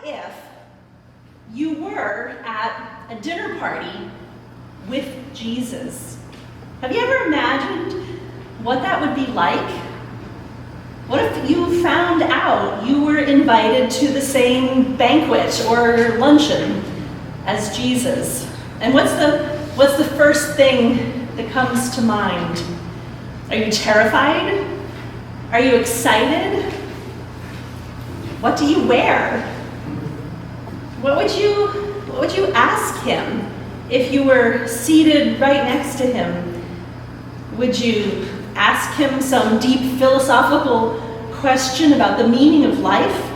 if you were at a dinner party with Jesus? Have you ever imagined what that would be like? What if you found out you were invited to the same banquet or luncheon as Jesus? And what's the first thing that comes to mind? Are you terrified? Are you excited? What do you wear? What would you ask him if you were seated right next to him? Would you ask him some deep philosophical question about the meaning of life?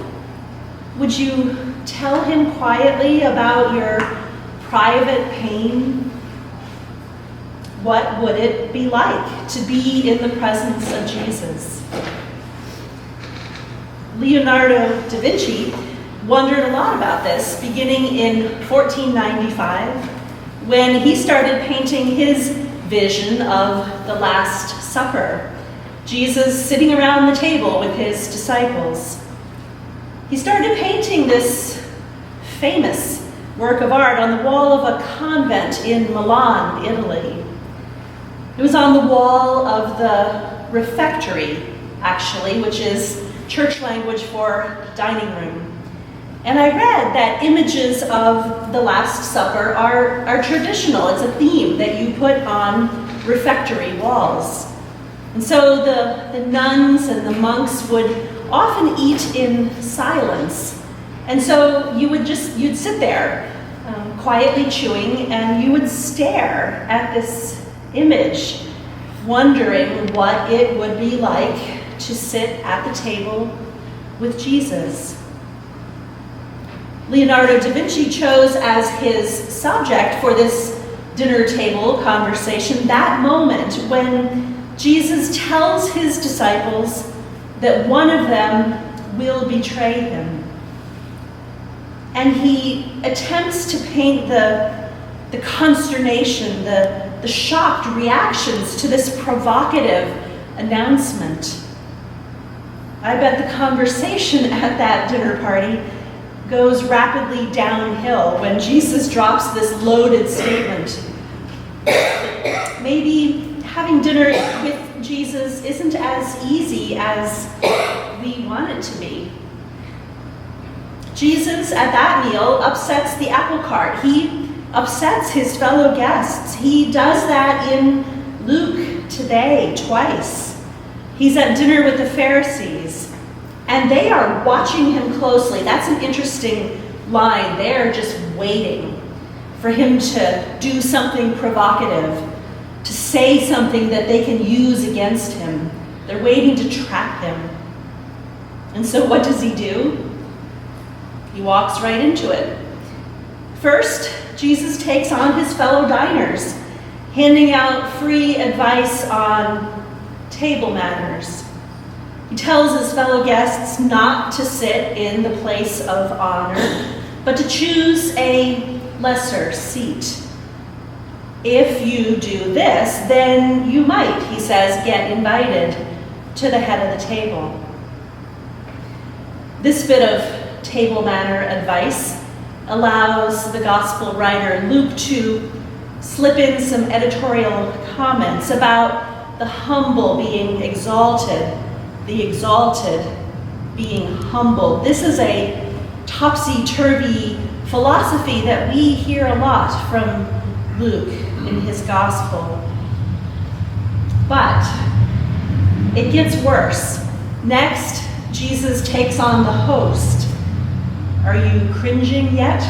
Would you tell him quietly about your private pain? What would it be like to be in the presence of Jesus? Leonardo da Vinci wondered a lot about this, beginning in 1495, when he started painting his vision of the Last Supper, Jesus sitting around the table with his disciples. He started painting this famous work of art on the wall of a convent in Milan, Italy. It was on the wall of the refectory, actually, which is church language for dining room. And I read that images of the Last Supper are traditional. It's a theme that you put on refectory walls. And so the nuns and the monks would often eat in silence. And so you'd sit there quietly chewing, and you would stare at this image, wondering what it would be like to sit at the table with Jesus. Leonardo da Vinci chose as his subject for this dinner table conversation that moment when Jesus tells his disciples that one of them will betray him. And he attempts to paint the consternation, the shocked reactions to this provocative announcement. I bet the conversation at that dinner party goes rapidly downhill when Jesus drops this loaded statement. Maybe having dinner with Jesus isn't as easy as we want it to be. Jesus, at that meal, upsets the apple cart. He upsets his fellow guests. He does that in Luke today, twice. He's at dinner with the Pharisees, and they are watching him closely. That's an interesting line. They're just waiting for him to do something provocative, to say something that they can use against him. They're waiting to trap him. And so what does he do? He walks right into it. First, Jesus takes on his fellow diners, handing out free advice on table manners. He tells his fellow guests not to sit in the place of honor, but to choose a lesser seat. If you do this, then you might, he says, get invited to the head of the table. This bit of table manner advice allows the gospel writer Luke to slip in some editorial comments about the humble being exalted, the exalted being humble. This is a topsy-turvy philosophy that we hear a lot from Luke in his gospel. But it gets worse. Next, Jesus takes on the host. Are you cringing yet?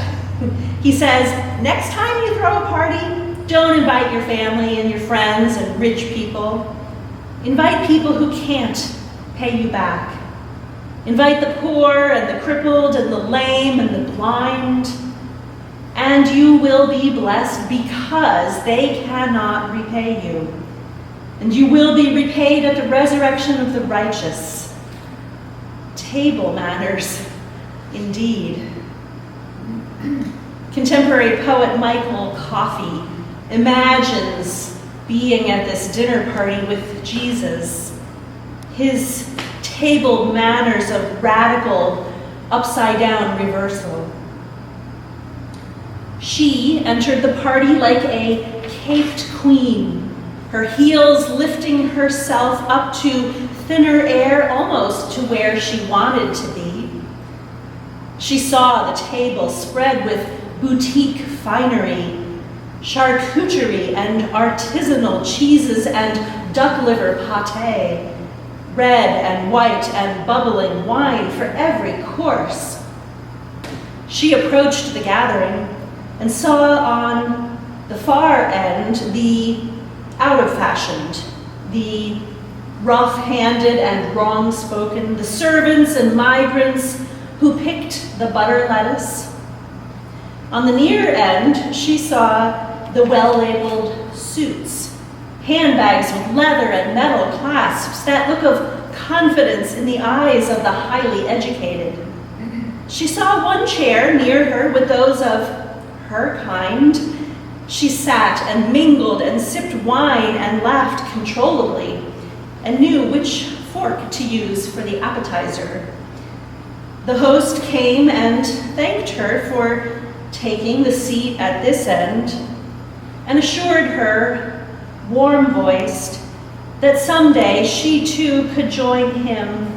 He says, next time you throw a party, don't invite your family and your friends and rich people. Invite people who can't pay you back. Invite the poor and the crippled and the lame and the blind. And you will be blessed because they cannot repay you. And you will be repaid at the resurrection of the righteous. Table manners, indeed. Contemporary poet Michael Coffey imagines being at this dinner party with Jesus. His table manners of radical upside-down reversal. She entered the party like a caped queen, her heels lifting herself up to thinner air, almost to where she wanted to be. She saw the table spread with boutique finery, charcuterie and artisanal cheeses and duck liver pâté, red and white and bubbling wine for every course. She approached the gathering and saw on the far end the out-of-fashioned, the rough-handed and wrong-spoken, the servants and migrants who picked the butter lettuce. On the near end, she saw the well-labeled suits, handbags with leather and metal clasps, that look of confidence in the eyes of the highly educated. She saw one chair near her with those of her kind. She sat and mingled and sipped wine and laughed controllably and knew which fork to use for the appetizer. The host came and thanked her for taking the seat at this end and assured her, warm-voiced, that someday she too could join him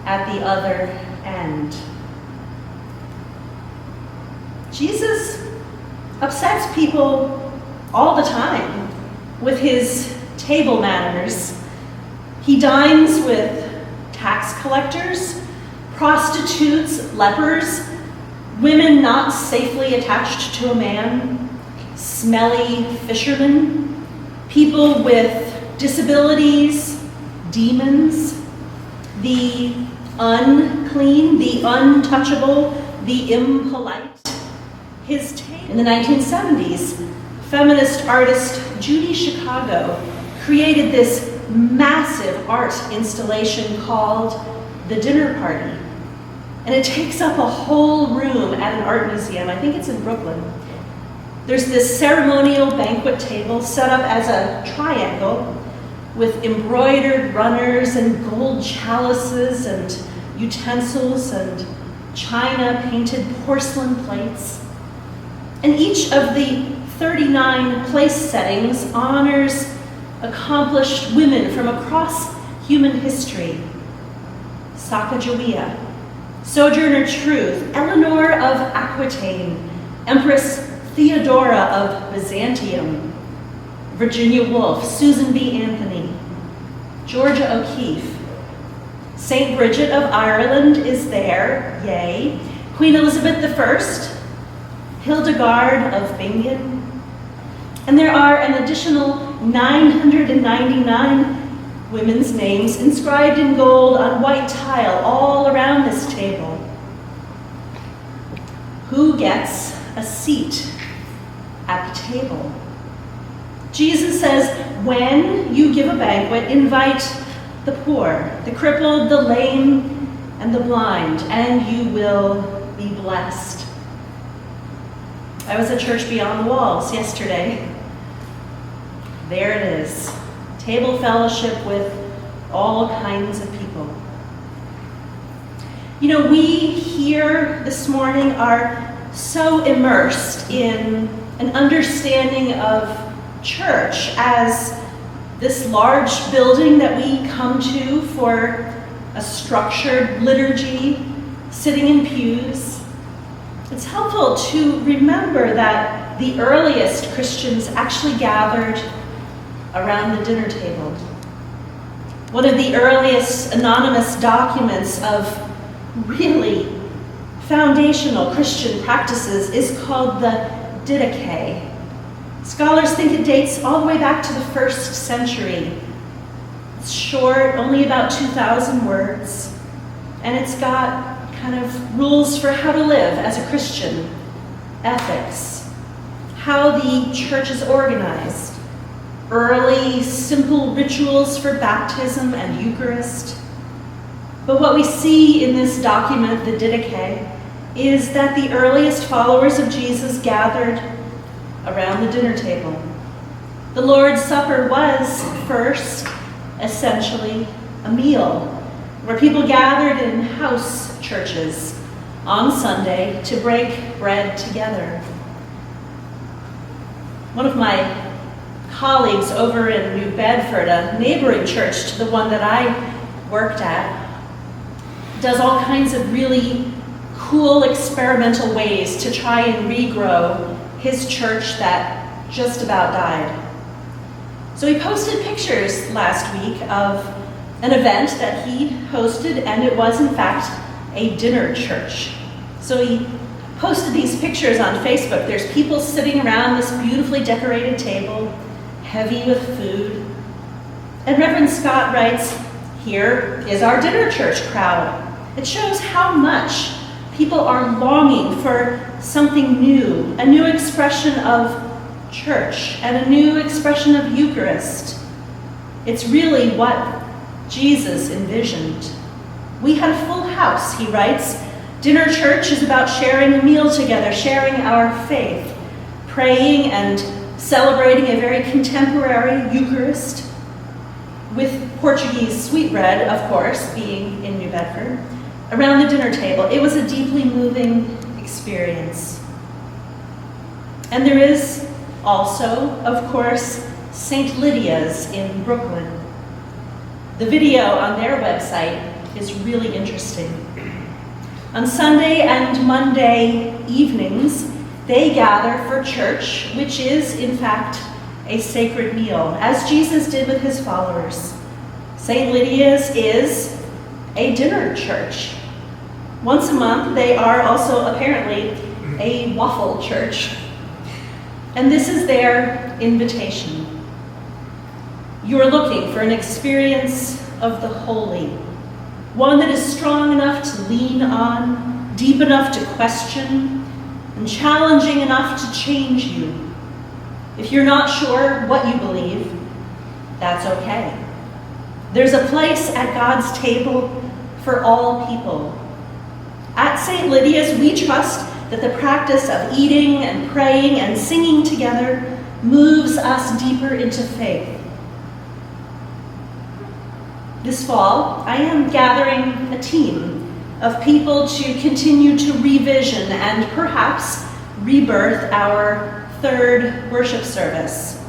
at the other end. Jesus upsets people all the time with his table manners. He dines with tax collectors, prostitutes, lepers, women not safely attached to a man, smelly fishermen, people with disabilities, demons, the unclean, the untouchable, the impolite. In the 1970s, feminist artist Judy Chicago created this massive art installation called The Dinner Party. And it takes up a whole room at an art museum. I think it's in Brooklyn. There's this ceremonial banquet table set up as a triangle with embroidered runners and gold chalices and utensils and china-painted porcelain plates. And each of the 39 place settings honors accomplished women from across human history. Sacagawea, Sojourner Truth, Eleanor of Aquitaine, Empress Theodora of Byzantium, Virginia Woolf, Susan B. Anthony, Georgia O'Keeffe, St. Bridget of Ireland is there, yay, Queen Elizabeth I, Hildegard of Bingen, and there are an additional 999 women's names inscribed in gold on white tile all around this table. Who gets a seat at the table? Jesus says, when you give a banquet, invite the poor, the crippled, the lame, and the blind, and you will be blessed. I was at Church Beyond the Walls yesterday. There it is. Table fellowship with all kinds of people. You know, we here this morning are so immersed in an understanding of church as this large building that we come to for a structured liturgy, sitting in pews. It's helpful to remember that the earliest Christians actually gathered around the dinner table. One of the earliest anonymous documents of really foundational Christian practices is called the Didache. Scholars think it dates all the way back to the 1st century. It's short, only about 2,000 words, and it's got kind of rules for how to live as a Christian, ethics, how the church is organized, early, simple rituals for baptism and Eucharist. But what we see in this document, the Didache, is that the earliest followers of Jesus gathered around the dinner table. The Lord's Supper was first, essentially, a meal where people gathered in house churches on Sunday to break bread together. One of my colleagues over in New Bedford, a neighboring church to the one that I worked at, does all kinds of really cool experimental ways to try and regrow his church that just about died. So he posted pictures last week of an event that he hosted, and it was in fact a dinner church. So he posted these pictures on Facebook. There's people sitting around this beautifully decorated table, heavy with food. And Reverend Scott writes, "Here is our dinner church crowd." It shows how much people are longing for something new, a new expression of church and a new expression of Eucharist. It's really what Jesus envisioned. We had a full house, he writes. Dinner church is about sharing a meal together, sharing our faith, praying and celebrating a very contemporary Eucharist, with Portuguese sweetbread, of course, being in New Bedford, around the dinner table. It was a deeply moving experience. And there is also, of course, St. Lydia's in Brooklyn. The video on their website is really interesting. On Sunday and Monday evenings, they gather for church, which is, in fact, a sacred meal, as Jesus did with his followers. St. Lydia's is a dinner church. Once a month, they are also apparently a waffle church. And this is their invitation. You are looking for an experience of the holy, one that is strong enough to lean on, deep enough to question, and challenging enough to change you. If you're not sure what you believe, that's okay. There's a place at God's table for all people. At St. Lydia's, we trust that the practice of eating and praying and singing together moves us deeper into faith. This fall, I am gathering a team of people to continue to revision and perhaps rebirth our third worship service.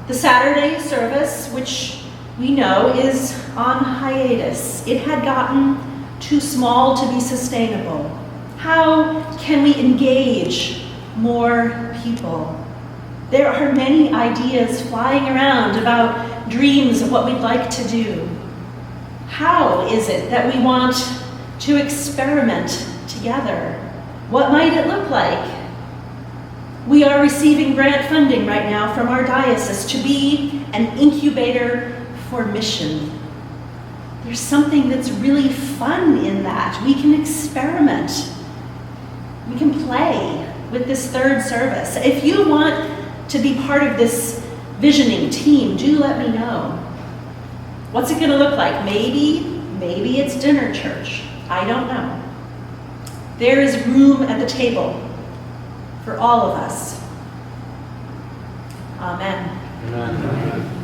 The Saturday service, which we know is on hiatus. It had gotten too small to be sustainable. How can we engage more people? There are many ideas flying around about dreams of what we'd like to do. How is it that we want to experiment together? What might it look like? We are receiving grant funding right now from our diocese to be an incubator for mission. There's something that's really fun in that. We can experiment. We can play with this third service. If you want to be part of this visioning team, do let me know. What's it going to look like? Maybe it's dinner church. I don't know. There is room at the table for all of us. Amen. Amen.